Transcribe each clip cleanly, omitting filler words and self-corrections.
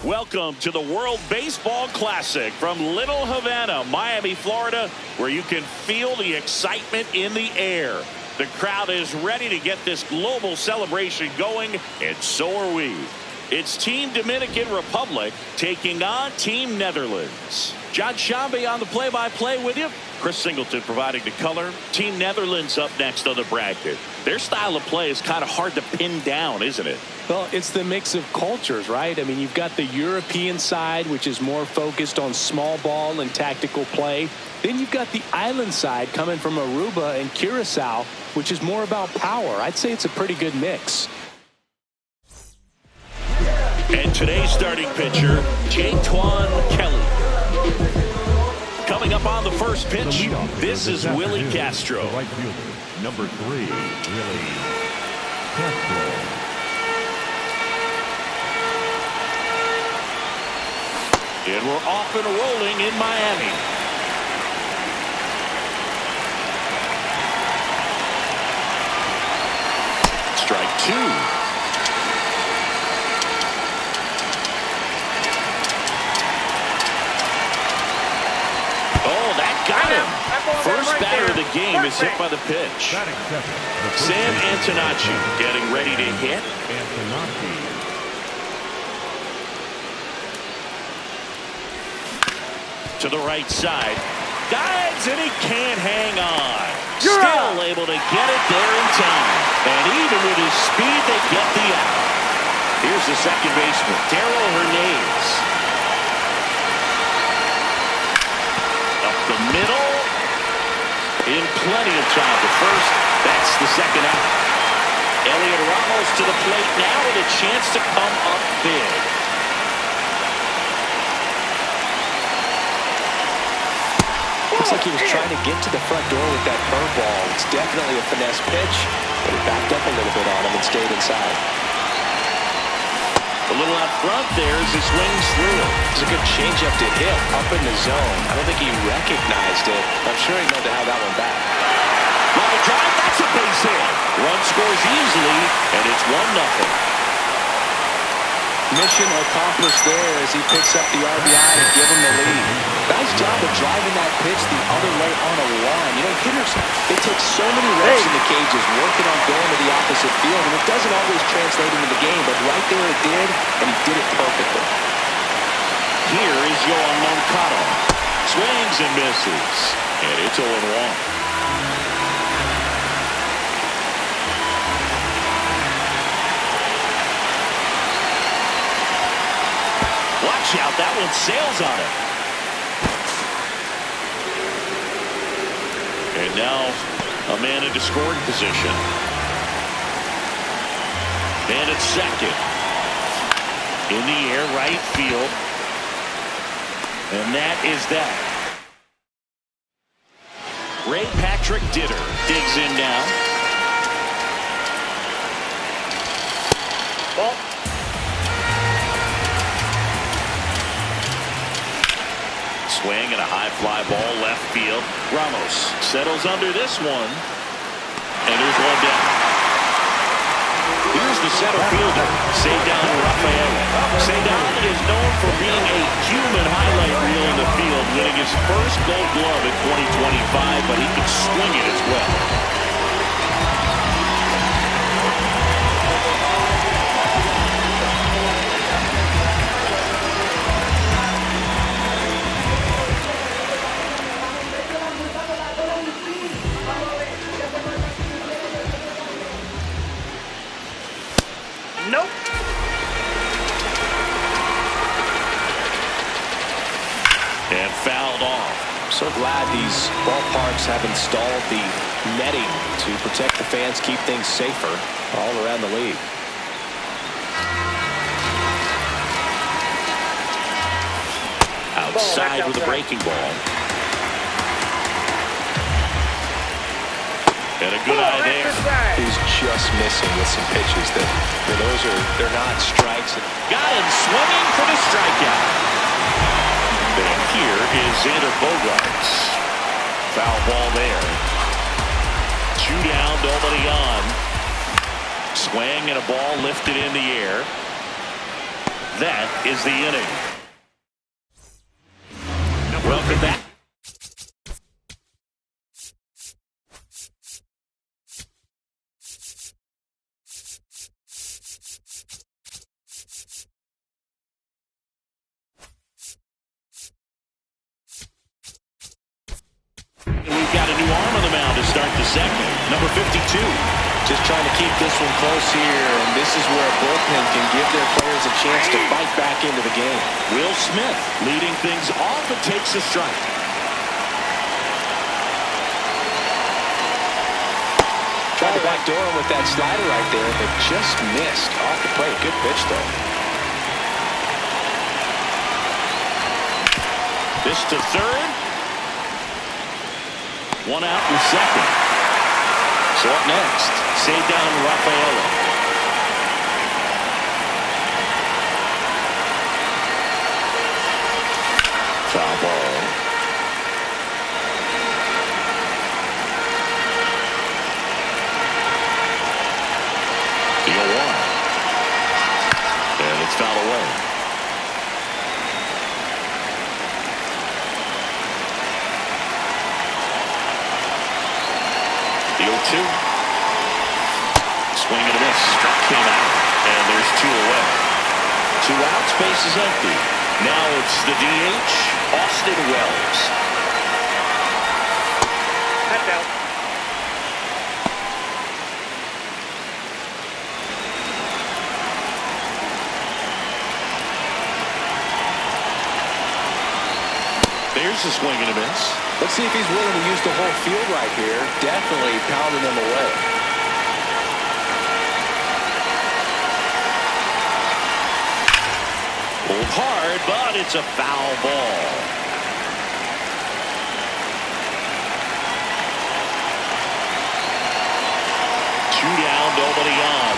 Welcome to the World Baseball Classic from Little Havana, Miami, Florida, where you can feel the excitement in the air. The crowd is ready to get this global celebration going, and so are we. It's Team Dominican Republic taking on Team Netherlands. John Shambi on the play-by-play with you. Chris Singleton providing the color. Team Netherlands up next on the bracket. Their style of play is kind of hard to pin down, isn't it? Well, it's the mix of cultures, right? I mean, you've got the European side, which is more focused on small ball and tactical play. Then you've got the island side coming from Aruba and Curacao, which is more about power. I'd say it's a pretty good mix. And today's starting pitcher, Jaytuan Kelly. Coming up on the first pitch, this is Willie Castro. Right fielder, number 3, Willie Castro. And we're off and rolling in Miami. Strike 2. Got him. First batter of the game is hit by the pitch. Sam Antonacci getting ready to hit. To the right side. Dives and he can't hang on. Still able to get it there in time. And even with his speed, they get the out. Here's the second baseman, Darryl Hernandez. The middle in plenty of time. The first, that's the second out. Elliot Ramos to the plate now with a chance to come up big. Looks like he was trying to get to the front door with that curveball. It's definitely a finesse pitch, but it backed up a little bit on him and stayed inside. A little out front there as he swings through it. It's a good changeup to hit up in the zone. I don't think he recognized it. I'm sure he knows how that one back. Line drive, that's a base hit. Run scores easily, and it's 1-0. Mission accomplished there as he picks up the RBI to give him the lead. Nice job of driving that pitch the other way on a line. You know, hitters, they take so many reps in the cages working on going to the opposite field, and it doesn't always translate into the game, but right there it did, and he did it perfectly. Here is Yohan Moncada. Swings and misses, and it's 0-1. Watch out, that one sails on it. And now a man into scoring position. And it's second. In the air, right field. And that is that. Ray Patrick Ditter digs in now. Ball. Swing and a high fly ball left field. Ramos settles under this one. And there's one down. Here's the center fielder, Cedar Rafael. Cedar is known for being a human highlight reel in the field, winning his first Gold Glove in 2025, but he can swing it as well. Nope. And fouled off. So glad these ballparks have installed the netting to protect the fans, keep things safer all around the league. Outside with a breaking ball. And a good eye there. He's just missing with some pitches that they're not strikes. Got him swinging for the strikeout. And here is Xander Bogaerts. Foul ball there. 2 down, nobody on. Swing and a ball lifted in the air. That is the inning. Welcome back. We've got a new arm on the mound to start the second. Number 52. Just trying to keep this one close here, and this is where a bullpen can give their players a chance to fight back into the game. Will Smith leading things off and takes a strike. Tried to backdoor him with that slider right there, but just missed off the plate. Good pitch, though. This to third. One out in second. So up next, save down Rafaela. Foul ball. The 0-1. And it's fouled away. The 0-2. Swing and a miss. Struck him out. And there's 2 away. 2 outs. Base is empty. Now it's the DH, Austin Wells. That's out. There's a swing and a miss. Let's see if he's willing to use the whole field right here. Definitely pounding them away. Pulled hard, but it's a foul ball. Two down, nobody on.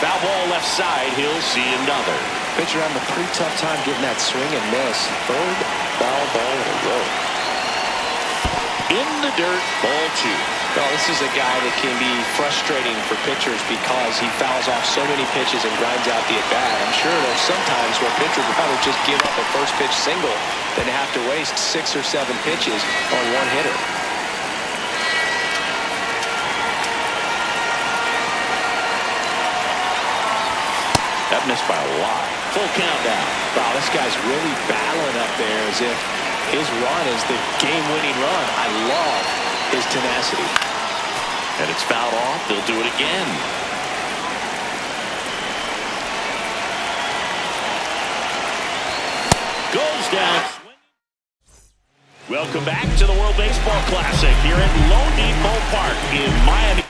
Foul ball left side. He'll see another. Pitcher having a pretty tough time getting that swing and miss. Third foul ball in a row. In the dirt, ball 2. Well, this is a guy that can be frustrating for pitchers because he fouls off so many pitches and grinds out the at-bat. I'm sure there's some times where pitchers would rather just give up a first pitch single than to have to waste 6 or 7 pitches on one hitter. That missed by a lot. Full countdown. Wow, this guy's really battling up there as if his run is the game-winning run. I love his tenacity. And it's fouled off. They'll do it again. Goes down. Welcome back to the World Baseball Classic here at Lone Depot Park in Miami.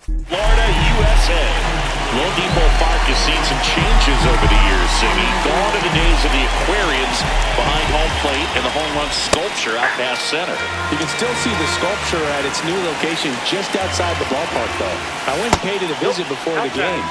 Florida, USA. Lone Depot Park has seen some changes over the years, Singing. Gone are the days of the aquariums behind home plate and the home run sculpture out past center. You can still see the sculpture at its new location just outside the ballpark, though. I went and paid it a visit before the game.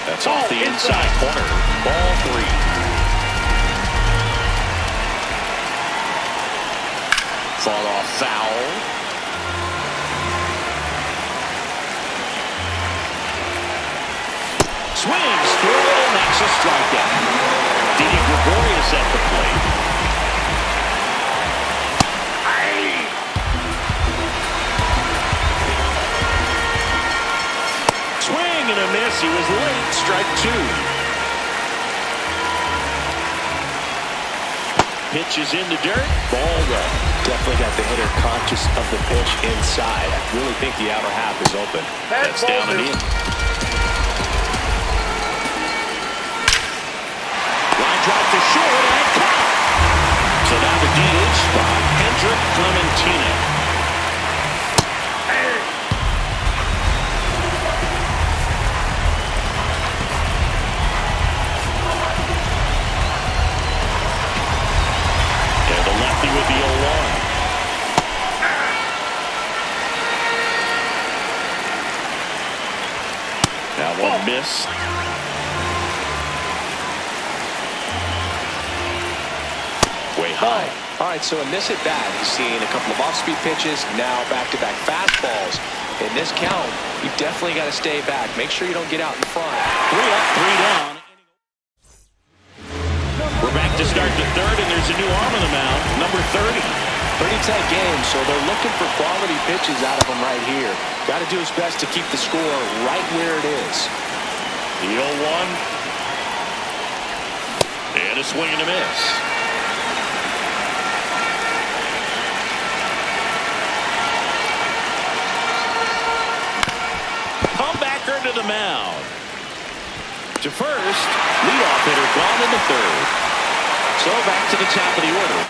That's off the inside corner. Ball 3. Fought off foul. Swings through it, and that's a strikeout. Didi Gregorius at the plate. Swing and a miss. He was late. Strike 2. Pitch is in the dirt. Ball 1. Definitely got the hitter conscious of the pitch inside. I really think the outer half is open. That's down and in. Line drive to short and caught. So now the DH spot, Hendrick Clementina. With the 0-1. That one missed. Way high. All right, so in this at bat, he's seen a couple of off-speed pitches, now back-to-back fastballs. In this count, you definitely got to stay back. Make sure you don't get out in front. 3 up, 3 down. We're back to start the third, and there's a new arm on the mound, number 30. Pretty tight game, so they're looking for quality pitches out of him right here. Got to do his best to keep the score right where it is. The 0-1. And a swing and a miss. Comebacker to the mound. To first, leadoff hitter gone in the third. So back to the top of the order.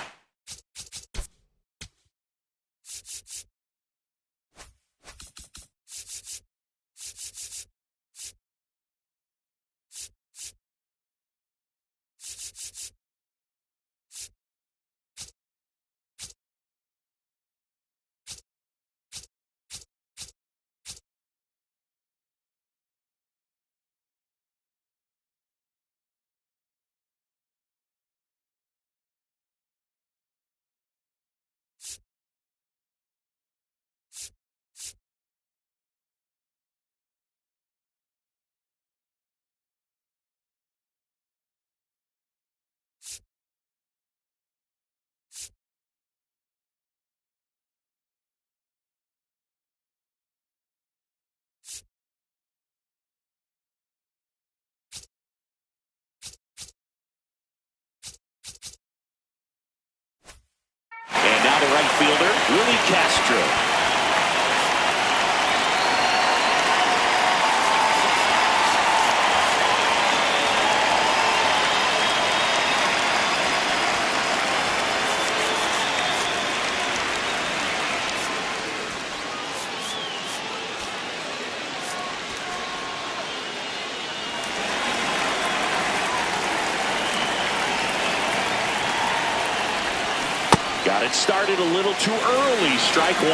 The right fielder, Willie Castro. Got it started a little too early. Strike 1.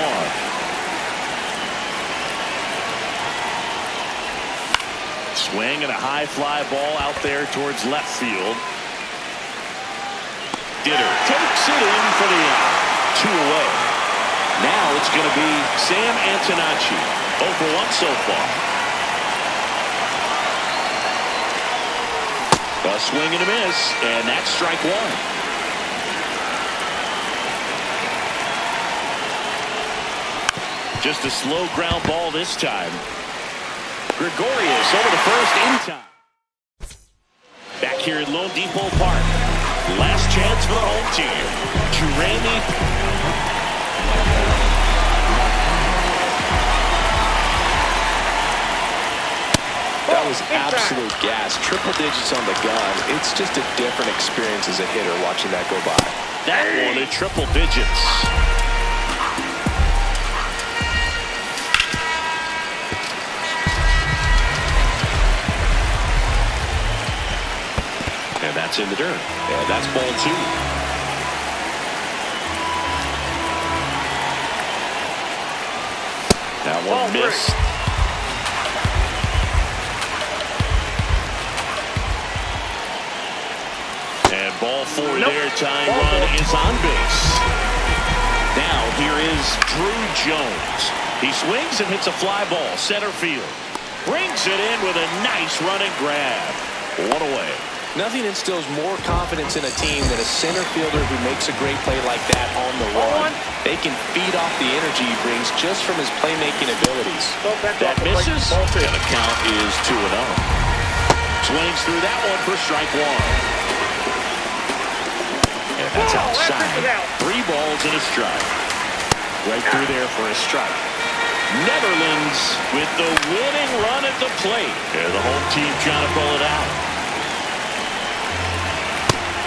Swing and a high fly ball out there towards left field. Ditter takes it in for the out. 2 away. Now it's going to be Sam Antonacci. 0 for 1 so far. A swing and a miss, and that's strike 1. Just a slow ground ball this time. Gregorius over to first in time. Back here at Lone Depot Park. Last chance for the home team. Jeremy. That was absolute gas. Triple digits on the gun. It's just a different experience as a hitter watching that go by. That one at triple digits. And that's in the dirt. And that's ball 2. That one missed. And ball 4 there. Tying run is on base. Now here is Drew Jones. He swings and hits a fly ball center field. Brings it in with a nice running grab. One away. Nothing instills more confidence in a team than a center fielder who makes a great play like that on the run. They can feed off the energy he brings just from his playmaking abilities. That misses, and the count is 2-0. Swings through that one for strike 1. And that's outside. 3 balls and a strike. Right through there for a strike. Netherlands with the winning run at the plate. And the home team trying to pull it out.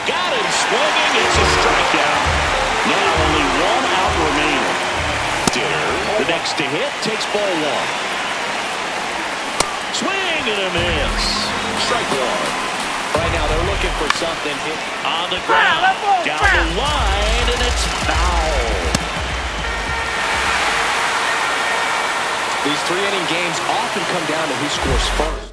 Got him swinging. It's a strikeout. Now only 1 out remaining. The next to hit takes ball 1. Swing and a miss. Strike 1. Right now they're looking for something. On the ground. Down the line, and it's foul. These 3-inning games often come down to who scores first.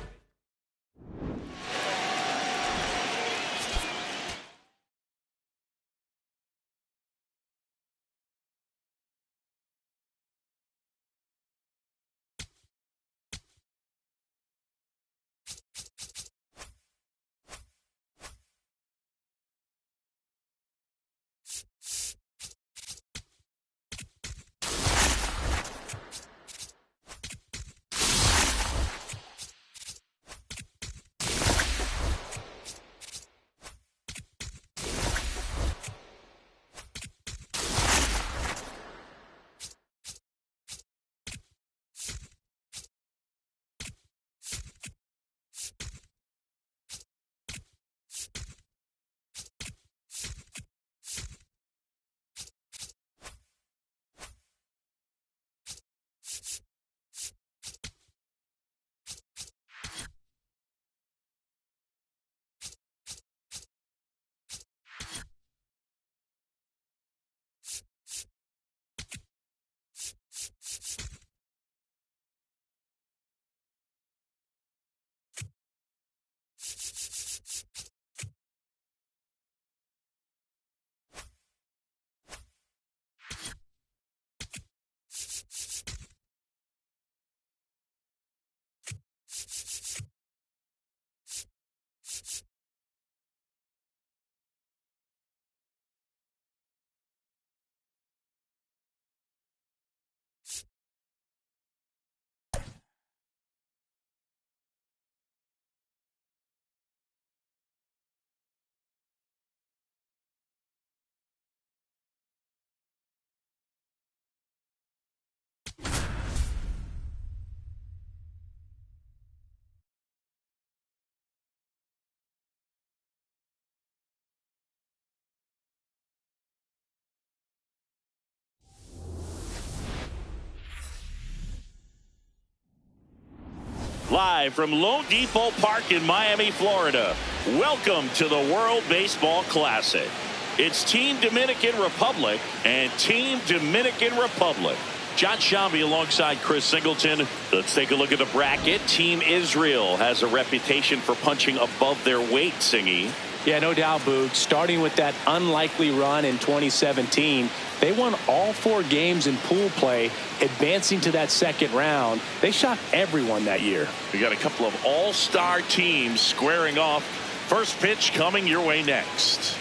Live from Lone Depot Park in Miami, Florida. Welcome to the World Baseball Classic. It's Team Dominican Republic and Team Dominican Republic. John Shambi alongside Chris Singleton. Let's take a look at the bracket. Team Israel has a reputation for punching above their weight, Singy. Yeah, no doubt, Boog. Starting with that unlikely run in 2017, they won all 4 games in pool play, advancing to that second round. They shocked everyone that year. We got a couple of all-star teams squaring off. First pitch coming your way next.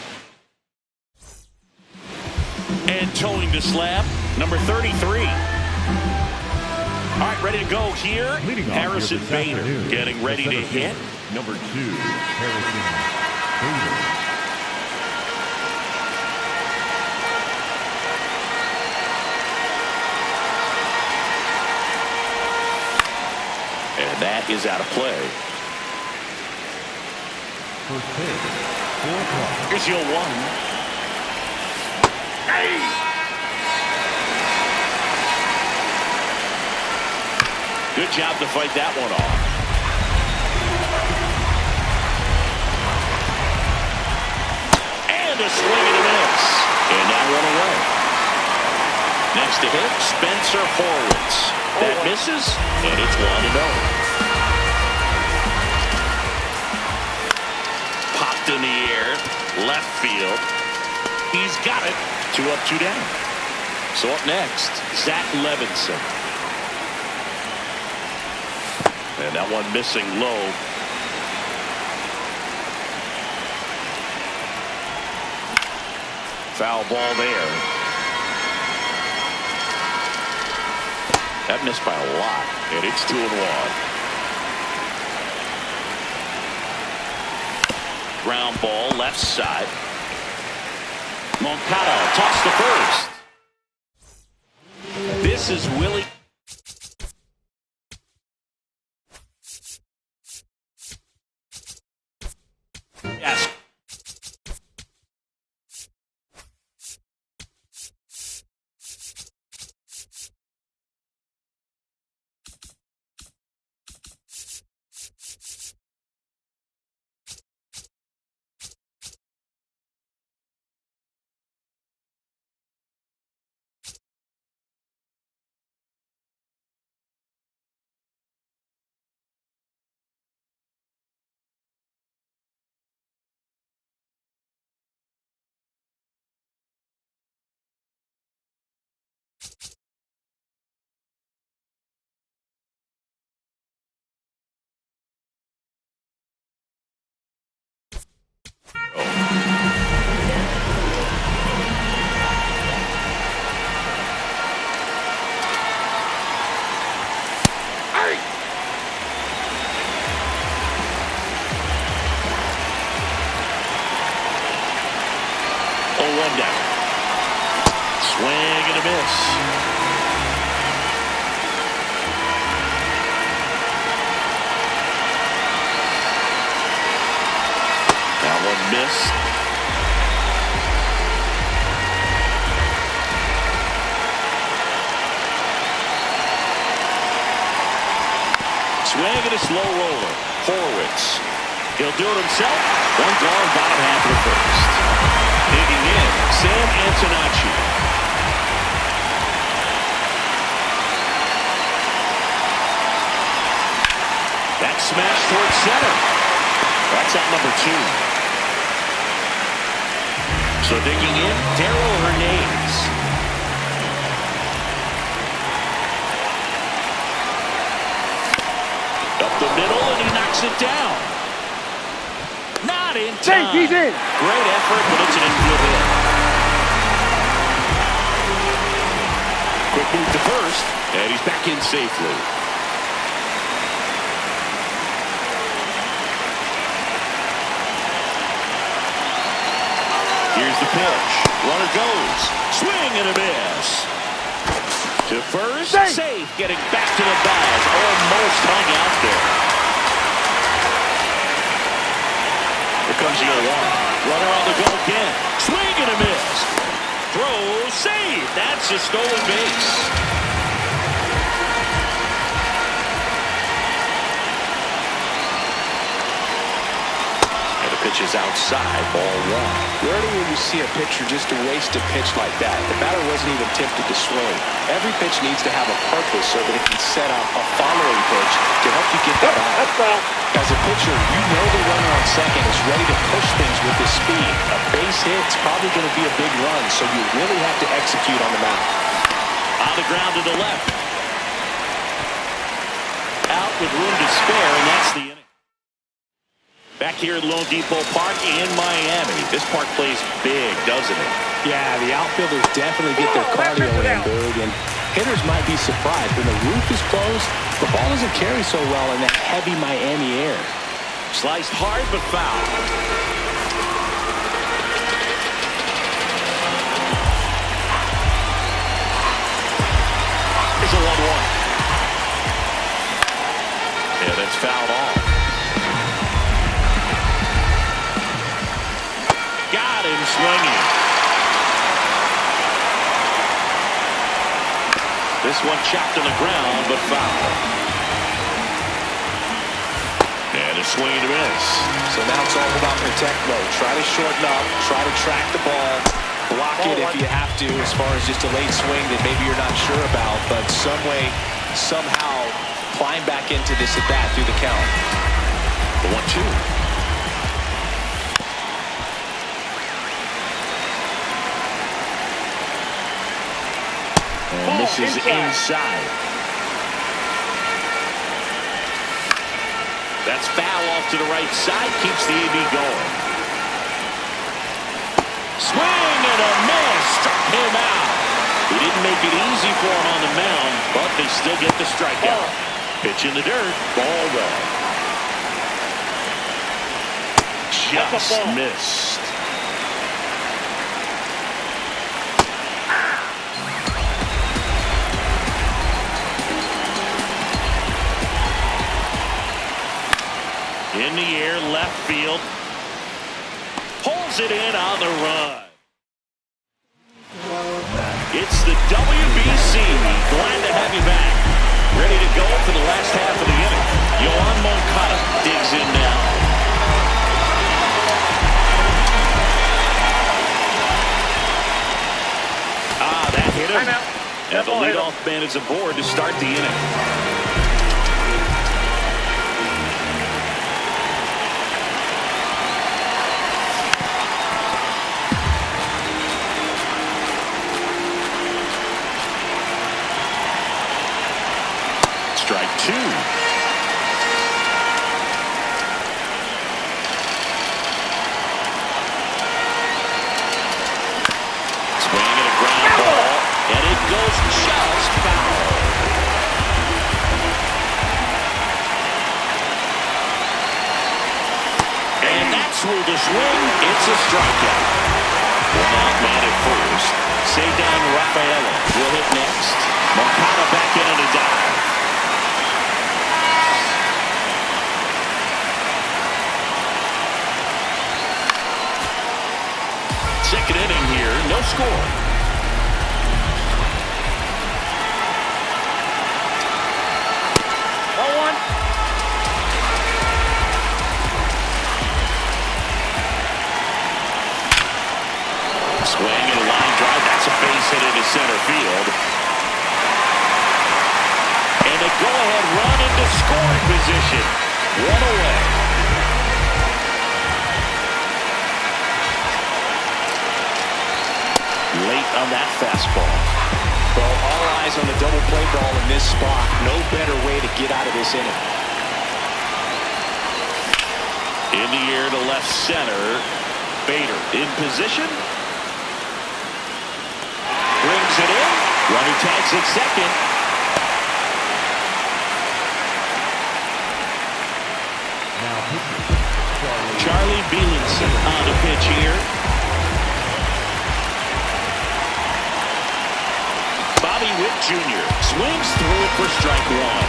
And towing the slab, number 33. All right, ready to go here. Harrison Bader getting ready to hit. Number 2, Harrison Bader. And that is out of play. First pitch, 4 o'clock. Here's your 1. Hey! Good job to fight that one off. And a swing and a miss. And that one away. Next to hit, Spencer Horwitz. That misses, and it's 1-0. Popped in the air, left field. He's got it. 2 up, 2 down. So up next, Zach Levinson. And that one missing low. Foul ball there. That missed by a lot, and it's 2-1. Ground ball, left side. Moncada tossed to first. This is Willie. Yes. Swing and a miss. That one missed. Swing and a slow roller. Horwitz. He'll do it himself. One gone, bottom half of the first. Digging in, Sam Antonacci. That smash towards center. That's out number 2. So digging in, Darryl Hernandez. Up the middle, and he knocks it down. Not in time. He's in. Great effort, but it's an infield hit. Quick move to first, and he's back in safely. Here's the pitch. Runner goes. Swing and a miss. To first. Safe. Getting back to the bag. Almost hung out there. Here comes the 0-1. Runner on the go again. Swing and a miss. Throw. Save. That's a stolen base. Pitch is outside, ball 1. Rarely will you see a pitcher just to waste a pitch like that. The batter wasn't even tempted to swing. Every pitch needs to have a purpose so that it can set up a following pitch to help you get that out. As a pitcher, you know the runner on second is ready to push things with his speed. A base hit's probably going to be a big run, so you really have to execute on the mound. On the ground to the left. Out with room to spare, and that's the inning. Back here at Lone Depot Park in Miami. This park plays big, doesn't it? Yeah, the outfielders definitely get their cardio in big, and hitters might be surprised. When the roof is closed, the ball doesn't carry so well in that heavy Miami air. Sliced hard but foul. Here's a 1-1. Yeah, that's fouled off. swinging. This one chopped on the ground, but foul. And a swing and a miss. So now it's all about protect mode. Try to shorten up, try to track the ball, block it if you have to, as far as just a late swing that maybe you're not sure about, but some way, somehow climb back into this at bat through the count. The 1-2. And this is inside. That's foul off to the right side. Keeps the AB going. Swing and a miss. Struck him out. He didn't make it easy for him on the mound, but they still get the strikeout. Pitch in the dirt. Ball one. Just missed. In the air, left field. Pulls it in on the run. It's the WBC. Glad to have you back. Ready to go for the last half of the inning. Yohan Moncada digs in now. That hit him. And the leadoff man is aboard to start the inning. Strike two. Swing and a ground ball, and it goes just foul. And that's where the swing. It's a strikeout. One out man at first. Cedar Rafaela will hit next. Moncada back in on a dive. Second inning here, no score. Ball one. Swing and a line drive. That's a base hit into center field. And a go-ahead run into scoring position. One away. Late on that fastball. Well, all eyes on the double play ball in this spot. No better way to get out of this inning. In the air to left center. Bader in position. Brings it in. Runner tags at second. Now Charlie Bielenson on the pitch here. Bobby Witt Jr. swings through it for strike one.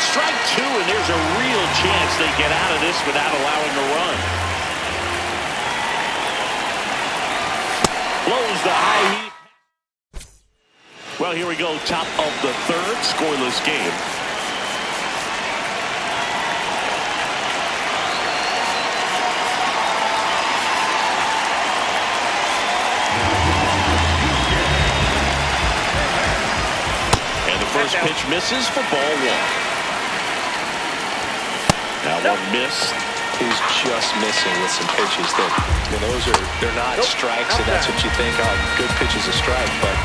Strike two, and there's a real chance they get out of this without allowing a run. Blows the high heat. Well, here we go. Top of the third. Scoreless game. First pitch misses for ball one. Now one missed. He's just missing with some pitches that, they're not strikes, and that's what you think, oh, good pitch is a strike, but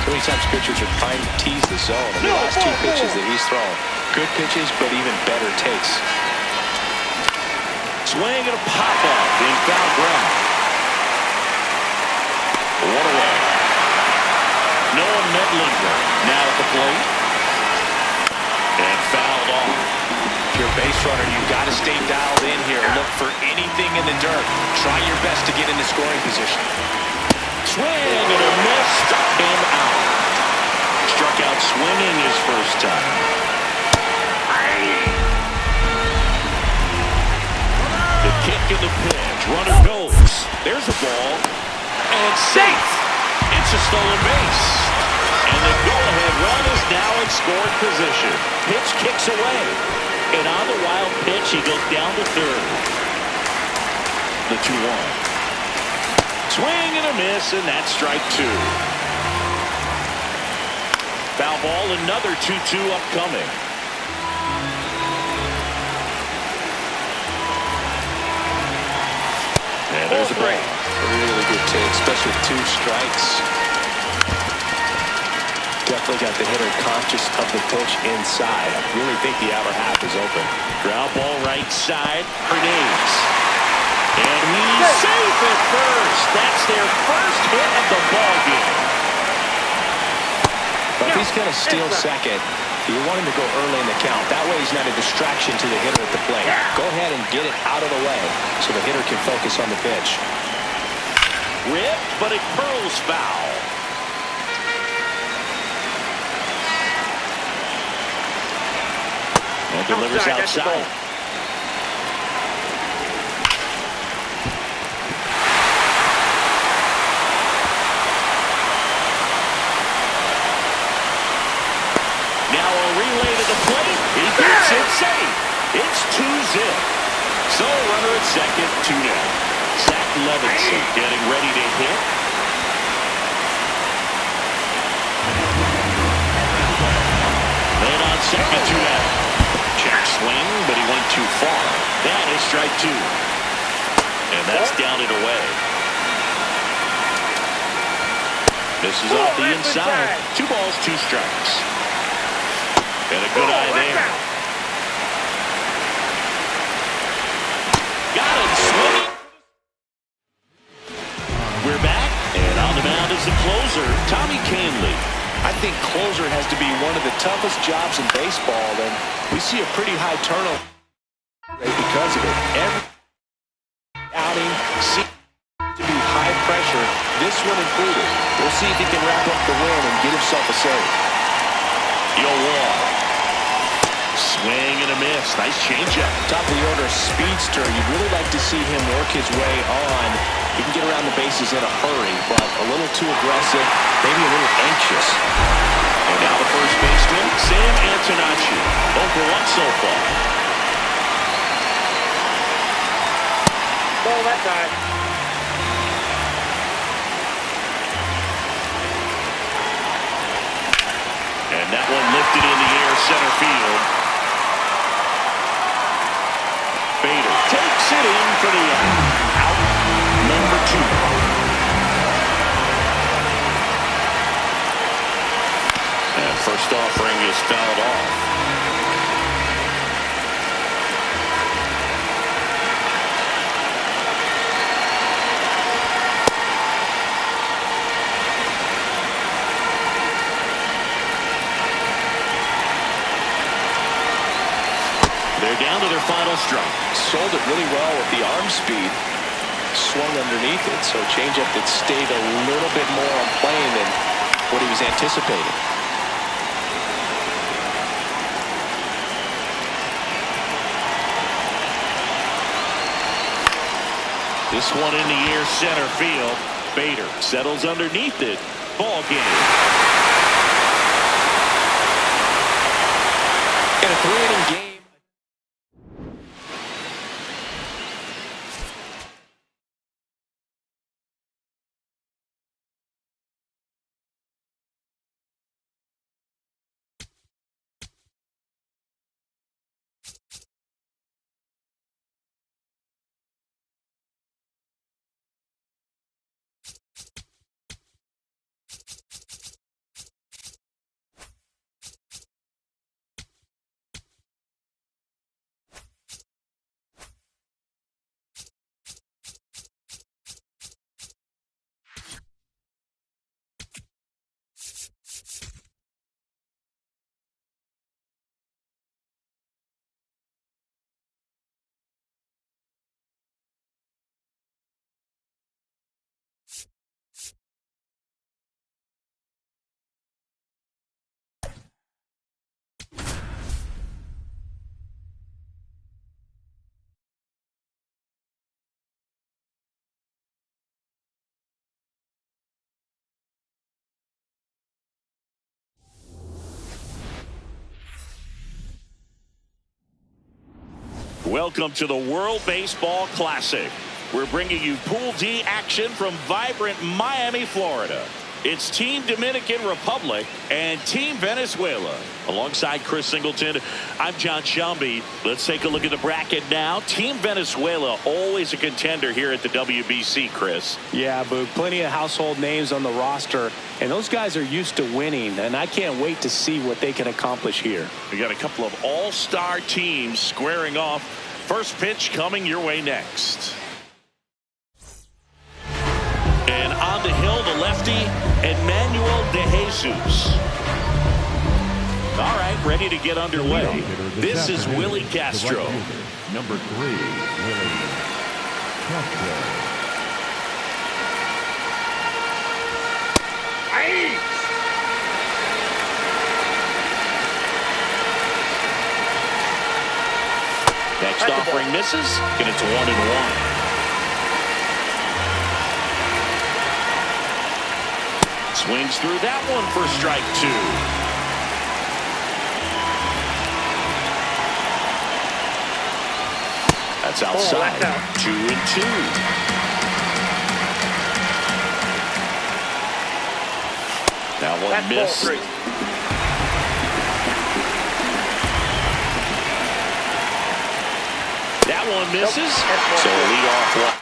so many times pitchers are trying to tease the zone. And the last two pitches that he's thrown, good pitches, but even better takes. Swing and a pop up in foul ground. One away. Noah Medlinger now at the plate. And fouled off. If you're a base runner, you've got to stay dialed in here. Look for anything in the dirt. Try your best to get into scoring position. Swing and a miss. Struck him out. Struck out swinging his first time. kick in the pitch. Runner goes. There's a ball. And safe. It's a stolen base. And the go-ahead run is now in scoring position. Pitch kicks away. And on the wild pitch, he goes down to third. The 2-1. Swing and a miss, and that's strike two. Foul ball, another 2-2 upcoming. And there's a break. Really good take, especially with 2 strikes. Definitely got the hitter conscious of the pitch inside. I really think the outer half is open. Ground ball right side. Hernandez. And he's safe at first. That's their first hit of the ball game. But if he's going to steal second, you want him to go early in the count. That way he's not a distraction to the hitter at the plate. Go ahead and get it out of the way so the hitter can focus on the pitch. Rip, but it curls foul. And delivers outside. Now a relay to the plate. He gets it safe. It's 2-zip. So runner at second, 2 down. Zach Levinson getting ready to hit. And on second, 2 down. Check swing, but he went too far. That is strike 2. And that's down and away. This is off the inside. 2 balls, 2 strikes. And a good eye there. Got it, swinging. We're back, and on the mound is the closer, Tommy Kahnle. I think closer has to be one of the toughest jobs in baseball, and we see a pretty high turnover rate because of it. Every outing seems to be high pressure, this one included. We'll see if he can wrap up the win and get himself a save. Yo, swing and a miss. Nice changeup. Top of the order, speedster. You'd really like to see him work his way on. He can get around the bases in a hurry, but a little too aggressive, maybe a little anxious. And now the first baseman, Sam Antonacci. 0-for-1 so far. Ball that time. And that one lifted in the air, center field. Bader takes it in for the out. Number 2. And first offering is fouled off. They're down to their final strike. Sold it really well with the arm speed. Swung underneath it, so changeup that stayed a little bit more on plane than what he was anticipating. This one in the air, center field. Bader settles underneath it. Ball game. In a 3-inning game. Welcome to the World Baseball Classic. We're bringing you Pool D action from vibrant Miami, Florida. It's Team Dominican Republic and Team Venezuela. Alongside Chris Singleton, I'm John Shelby. Let's take a look at the bracket now. Team Venezuela, always a contender here at the WBC, Chris. Yeah, but plenty of household names on the roster, and those guys are used to winning, and I can't wait to see what they can accomplish here. We got a couple of all-star teams squaring off. First pitch coming your way next. And on the hill, the lefty, Emmanuel De Jesus. All right, ready to get underway. This is Willie Castro. Number 3, Willie Castro. Next offering misses, and it's 1-1. Swings through that one for strike 2. That's outside. 2-2. That one missed. That one misses. So lead off one.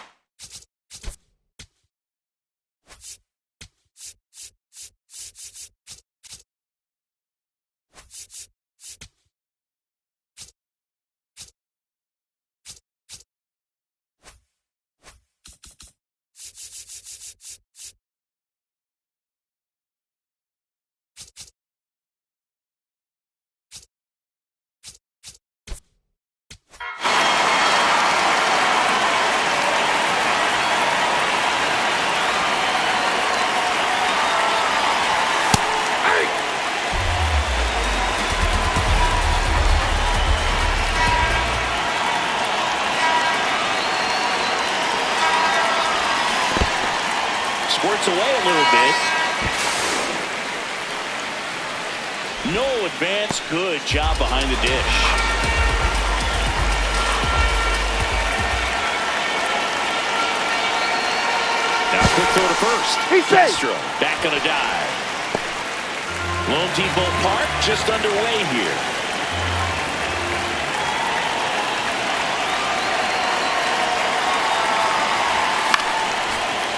Squirts away a little bit. No advance. Good job behind the dish. Now quick throw to first. Castro back on a dive. Lone Depot Park just underway here.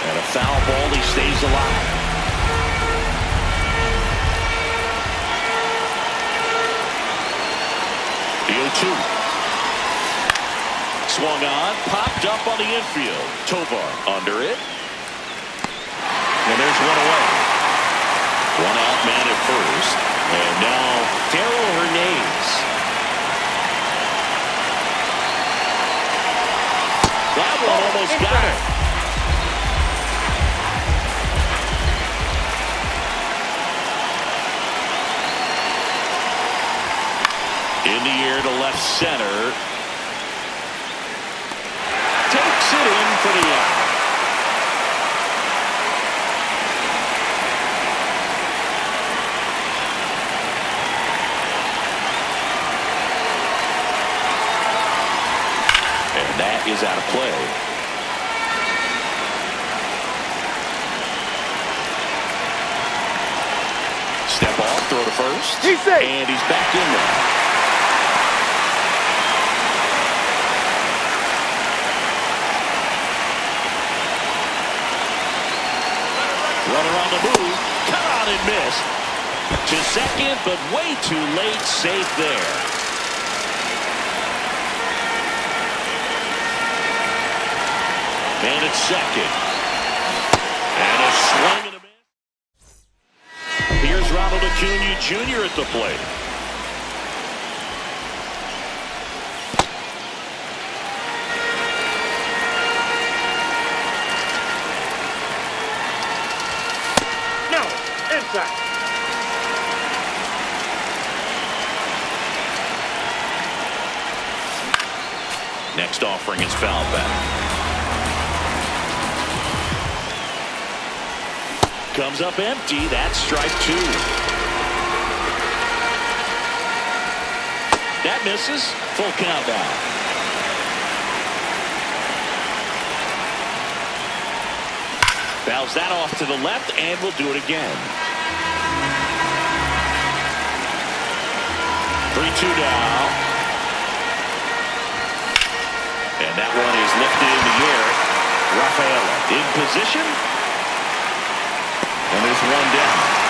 And a foul ball, he stays alive. The 0-2. Swung on, popped up on the infield. Tovar under it. And there's one away. One out man at first. And now Darryl Hernandez. That one almost got it. In the air to left center. Takes it in for the out. And that is out of play. Step off, throw to first. And he's back in there. Runner on the move, cut on and missed. To second, but way too late, safe there. And it's second. And a swing and a miss. Here's Ronald Acuna Jr. at the plate. Next offering is foul back. Comes up empty. That's strike 2. That misses. Full count down. Fouls that off to the left, and we'll do it again. 3-2 now. And that one is lifted in the air. Rafaela in position. And there's one down.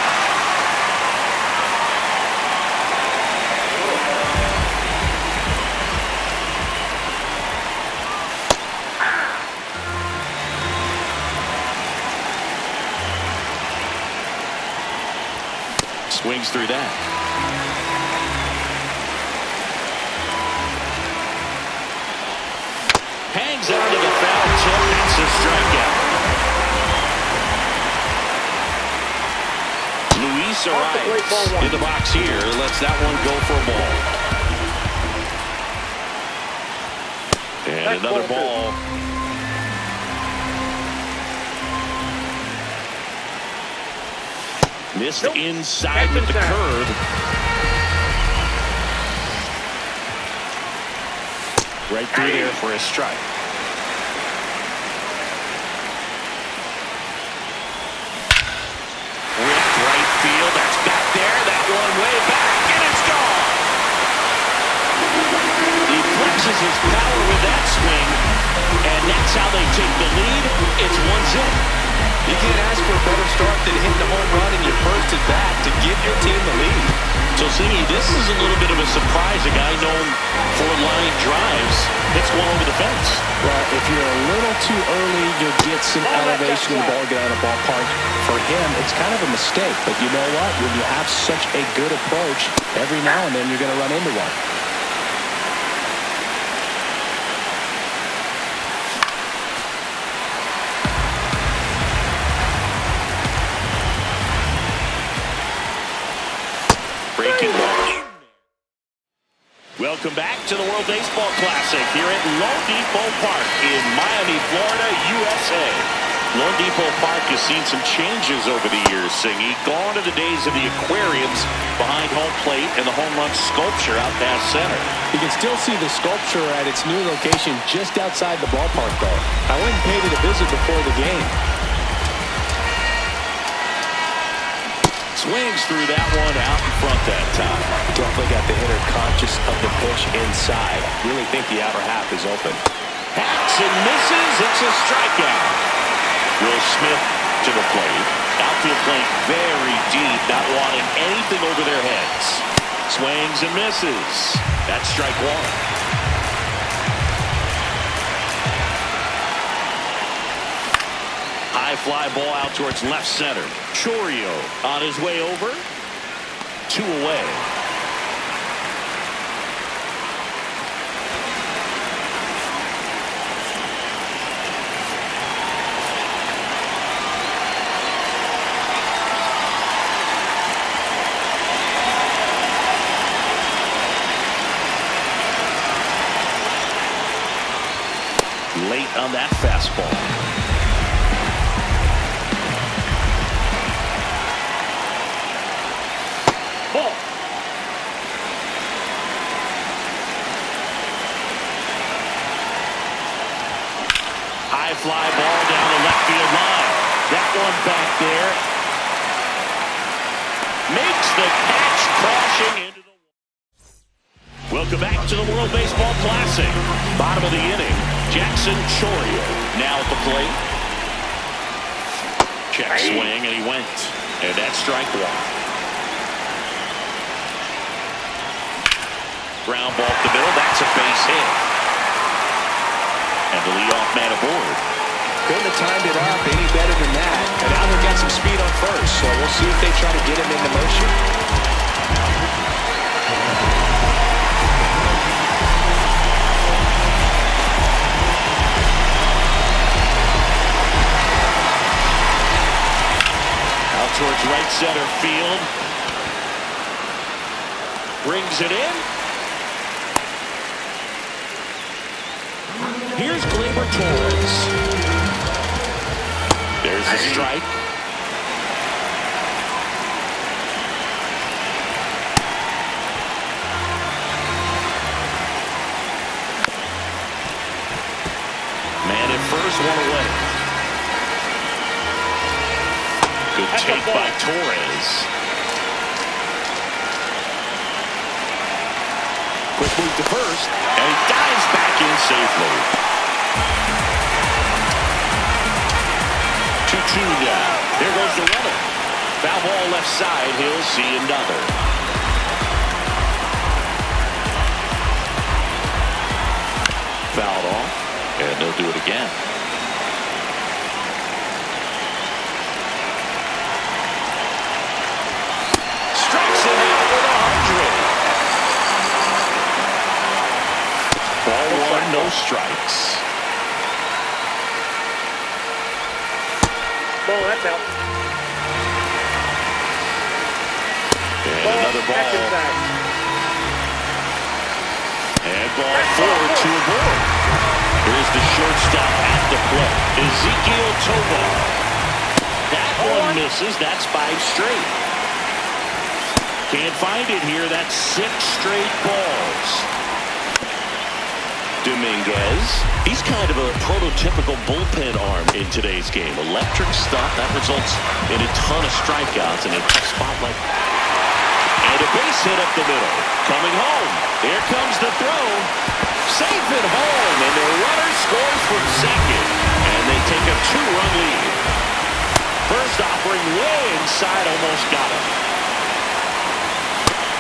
Swings through that. Hangs on to the foul tip. That's a strikeout. Luis Arias in the box here. Lets that one go for a ball. And another ball. Missed inside with the curve. Right through there for a strike. Ripped right field. That's back there. That one way back, and it's gone. He flexes his power with that swing, and that's how they take the lead. It's 1-0. You can't ask for a better start than hitting a home run in your first at bat to give your team the lead. So, Singy, this is a little bit of a surprise. A guy known for line drives hits one over the fence. Well, if you're a little too early, you'll get some elevation in the ball, get out of the ballpark. For him, it's kind of a mistake. But you know what? When you have such a good approach, every now and then you're going to run into one. Welcome back to the World Baseball Classic here at Lone Depot Park in Miami, Florida, USA. Lone Depot Park has seen some changes over the years, Singy. Gone are the days of the aquariums behind home plate and the home run sculpture out past center. You can still see the sculpture at its new location just outside the ballpark, though. I went and paid it a visit before the game. Swings through that one out in front that time. Definitely got the hitter conscious of the pitch inside. Really think the outer half is open. Hacks and misses. It's a strikeout. Will Smith to the plate. Outfield playing very deep, not wanting anything over their heads. Swings and misses. That's strike one. High fly ball out towards left center. Chorio on his way over. 2 away. Late on that fastball. High fly ball down the left field line. That one back there. Makes the catch, crashing into the wall. Welcome back to the World Baseball Classic. Bottom of the inning. Jackson Chorio now at the plate. Check swing, and he went. And that's strike one. Ground ball up the middle. That's a base hit. And the leadoff man aboard. Couldn't have timed it up any better than that. And now they've got some speed on first, so we'll see if they try to get him into motion. Out towards right center field. Brings it in. Here's Gleyber Torres. There's the strike. Man at first, one away. Good take by Torres. Quick move to first, and he dives back in safely. 2-2 now. Here goes the runner. Foul ball left side. He'll see another. Fouled off, and they'll do it again. Strikes him out with 100. Ball one, no strikes. Ball, that's out. And another ball. And ball forward to a board. Here's the shortstop at the plate, Ezekiel Tovar. That one misses. That's 5 straight. Can't find it here. That's 6 straight balls. Dominguez. He's kind of a prototypical bullpen arm in today's game. Electric stuff that results in a ton of strikeouts in a spotlight. And a base hit up the middle. Coming home. Here comes the throw. Safe at home. And the runner scores from second. And they take a 2-run lead. First offering way inside. Almost got him.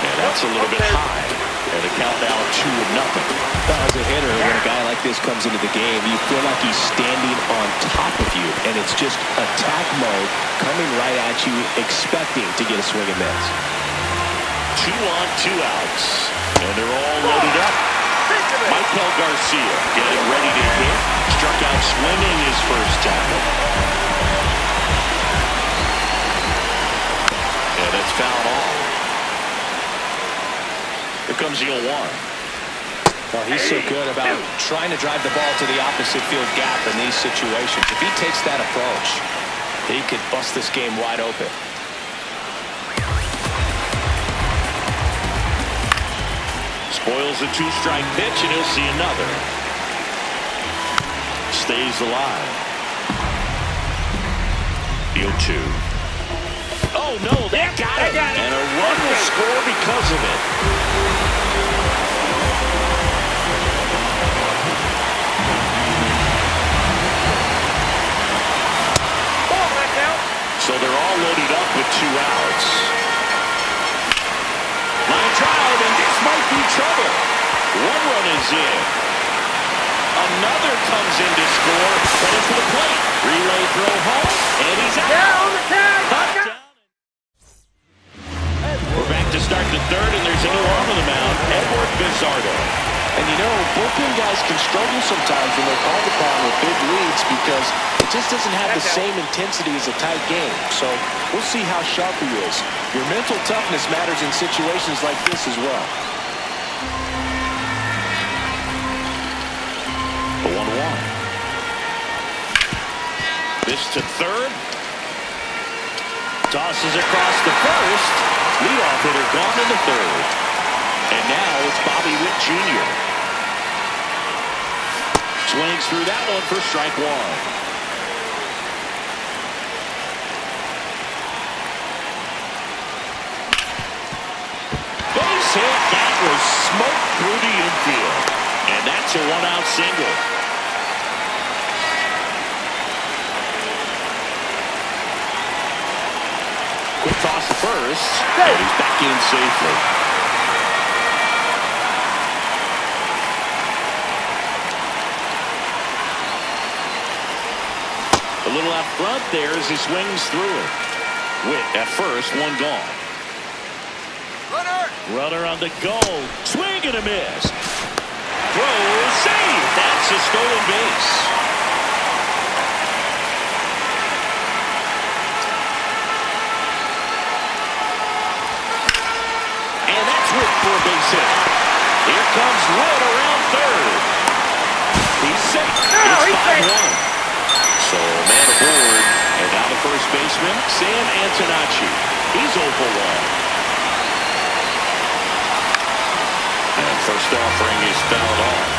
And that's a little bit high. And the count now 2-0. As a hitter, when a guy like this comes into the game, you feel like he's standing on top of you. And it's just attack mode coming right at you, expecting to get a swing and miss. 2 on, 2 outs. And they're all loaded up. Michael Garcia getting ready to hit. Struck out swinging his first time. And that's fouled off. Here comes the 0-1. Well, he's so good about trying to drive the ball to the opposite field gap in these situations. If he takes that approach, he could bust this game wide open. Spoils a 2-strike pitch, and he'll see another. Stays alive. The 0-2. Oh, no, that got him. And a run will score because of it. So they're all loaded up with 2 outs. Line drive, and this might be trouble. 1 run is in. Another comes in to score, headed for the plate. Relay throw home, and he's out. Touchdown. We're back to start the 3rd, and there's a new arm on the mound, Edward Bizardo. And you know, bullpen guys can struggle sometimes when they're called upon with big leads because it just doesn't have the same intensity as a tight game. So we'll see how sharp he is. Your mental toughness matters in situations like this as well. The 1-1. This to 3rd. Tosses across to first. Leadoff hitter gone in the 3rd. And now it's Bobby Witt Jr. Swings through that one for strike 1. Base hit. That was smoked through the infield. And that's a 1-out single. Quick toss to first. And he's back in safely. A little out front there as he swings through it. Witt at first, 1 gone. Runner on the go. Swing and a miss. Throw, save. That's a stolen base. And that's Witt for a base hit. Here comes Witt around 3rd. He's safe. It's 5-1. So man aboard, and now the first baseman, Sam Antonacci. He's 0 for 1. And first offering is fouled off.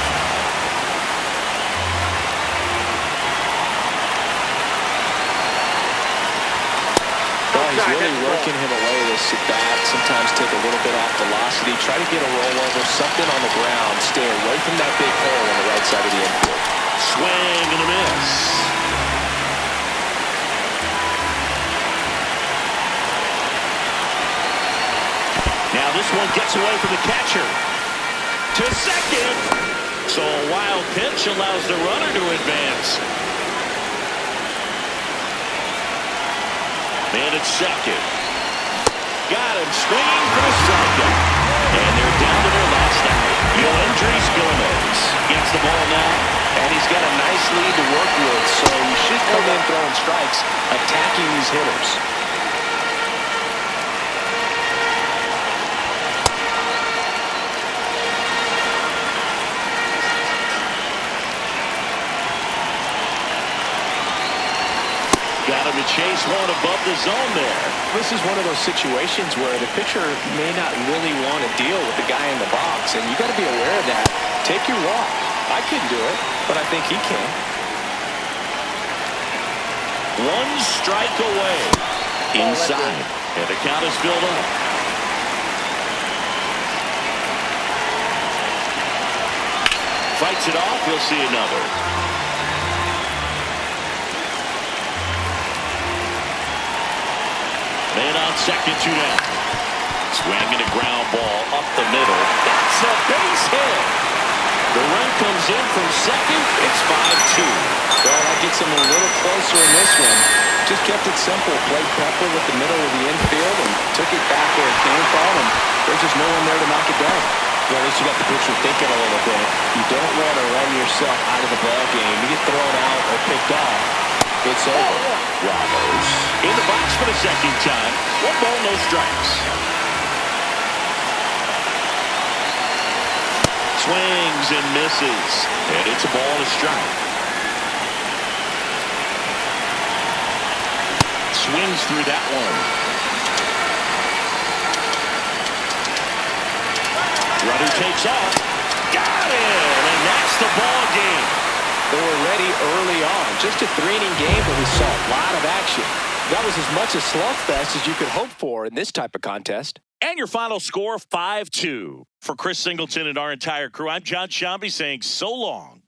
really working him away this at bat. Sometimes take a little bit off velocity. Try to get a rollover, something on the ground. Stay away from that big hole on the right side of the infield. Swing and a miss. Now this one gets away from the catcher. To second. So a wild pitch allows the runner to advance. Man at second. Got him swinging for the strikeout. And they're down to their last out. Yoendris Gomez gets the ball now. And he's got a nice lead to work with, so he should come in throwing strikes, attacking these hitters. Got him to chase one above the zone there. This is one of those situations where the pitcher may not really want to deal with the guy in the box, and you got to be aware of that. Take your walk. I couldn't do it, but I think he can. One strike away. Inside. And the count is filled up. Fights it off. We'll see another. Man on second, 2 down. Swinging a ground ball up the middle. That's a base hit. The run comes in from second. It's 5-2. Well, that gets him a little closer in this one. Just kept it simple. Played Pepper with the middle of the infield and took it back where it came from, and there's just no one there to knock it down. Well, at least you got the pitcher thinking a little bit. You don't want to run yourself out of the ball game. You get thrown out or picked off, it's over. Ramos in the box for the second time. 1 ball, no strikes. Swings and misses. And it's a ball and a strike. Swings through that one. Runner takes off. Got it! And that's the ball game. They were ready early on. Just a 3-inning game, but we saw a lot of action. That was as much a slugfest as you could hope for in this type of contest. And your final score, 5-2. For Chris Singleton and our entire crew, I'm John Shambi saying so long.